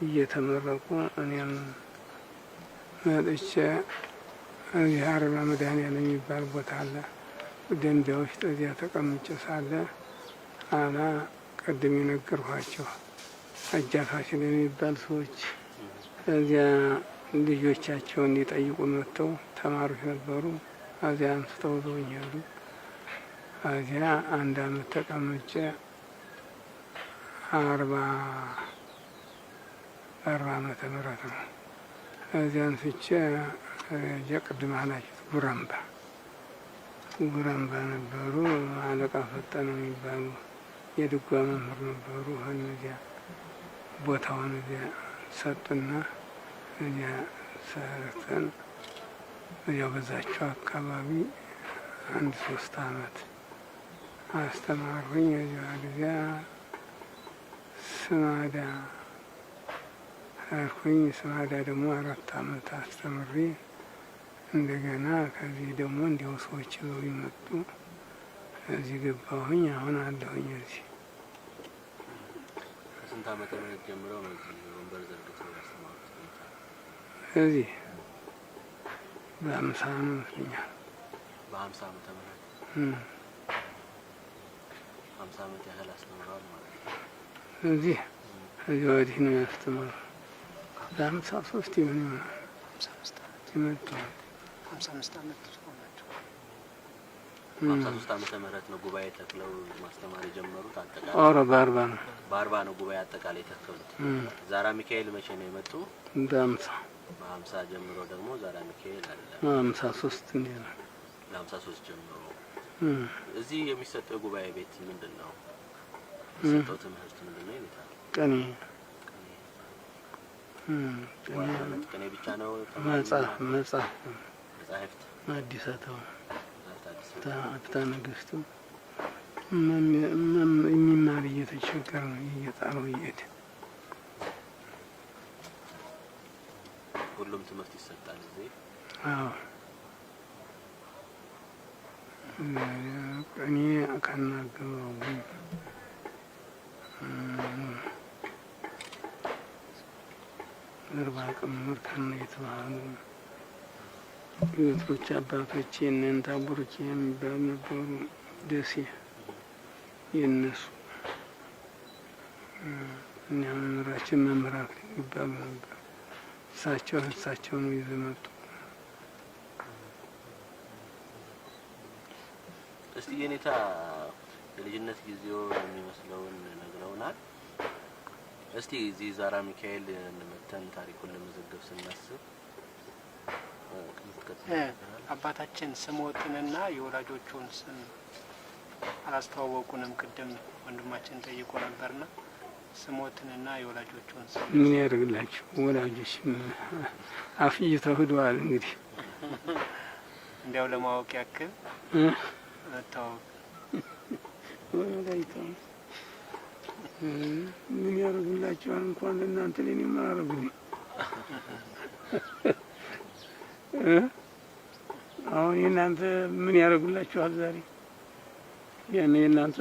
እየተመረቁ እኔም መጥቼ እዚህ አርባ መድኃኔዓለም የሚባል ቦታ አለ ደንቢያ ውስጥ እዚያ ተቀምጬ ሳለ አላ ቅድም የነገርኋቸው አጃፋችን የሚባል ሰዎች እዚያ ልጆቻቸውን እንዲጠይቁ መጥተው ተማሪዎች ነበሩ። እዚያ አንስተው ዘውኝ ሄዱ። እዚያ 1 አመት ተቀምጬ 40 ዓመተ ምህረት ነው። እዚያ አንስቼ የቅድም አላችሁት ጉራምባ ነበሩ። አለቃ ፈጠነ የሚባሉ የድጓ መምህር ነበሩ። እነዚያ ቦታውን እዚያ ሰጡና እዚያ ሰርተን እዚያው በዛቸው አካባቢ 1-3 አመት አስተማሩኝ። እዚያ ስማዳ አልኩኝ። ስማዳ ደግሞ 4 አመት አስተምሬ እንደገና ከዚህ ደግሞ እንዲያው ሰዎች ይዘው ይመጡ እዚህ ገባሁኝ። አሁን አለሁኝ እዚህ። ከስንት ዓመተ ምህረት ጀምረው ነው እዚህ ወንበር ዘርግተው ያስተማሩት? እዚህ በ50 ነው ይመስለኛል። በ50 ዓመተ ምህረት 50 ዓመት ያህል አስተምረዋል ማለት ነው። እዚህ ወዲህ ነው ያስተማሩ። በ53 ይሆናል 55 ዓመት ይመጣል። 55 ዓመት ሆናቸው። 53 ዓመተ ምህረት ነው ጉባኤ ተክለው ማስተማር የጀመሩት። አጠቃላይ በ40 ነው። በ40 ነው ጉባኤ አጠቃላይ ተክሉት። ዛራ ሚካኤል መቼ ነው የመጡ? በ50 ጀምሮ ደግሞ ዛራ ሚካኤል አለ። 53 ነው። ለ53 ጀምሮ እዚህ የሚሰጠው ጉባኤ ቤት ምንድነው? የሚሰጠው ትምህርት ምንድነው? ይመጣል ቀኔ ቀኔ ብቻ ነው። መጽሐፍት አዲሳታው ታፍታ ነገስቱ የሚማር እየተቸገረ ነው እየጣለው እየሄደ። ሁሉም ትምህርት ይሰጣል እዚህ። አዎ እኔ ካናገረው እርባቅምር ከነ የተባሉ የቶች አባቶች የነን ታቦሮች የሚባሉ ነበሩ። ደሴ የነሱ እኛ መምህራችን መምህራን የሚባሉ ነበር። እሳቸው ነው ይዘው መጡ። እስቲ የኔታ የልጅነት ጊዜው የሚመስለውን ነግረውናል። እስቲ እዚህ ዛራ ሚካኤል እንደመተን ታሪኩን ለመዘገብ ስናስብ አባታችን ስሞትንና የወላጆቹን ስም አላስተዋወቁንም። ቅድም ወንድማችን ጠይቆ ነበርና ስሞትንና የወላጆቹን ስም ምን ያደርግላችሁ? ወላጆች አፍይተው ሄደዋል። እንግዲህ እንዲያው ለማወቅ ያክል ታውቅ ወላይታው ምን ያደርግላችኋል? እንኳን ለእናንተ ለኔ ምን አደረጉልኝ? አሁን የእናንተ ምን ያደርጉላችኋል? ዛሬ ያን የእናንተ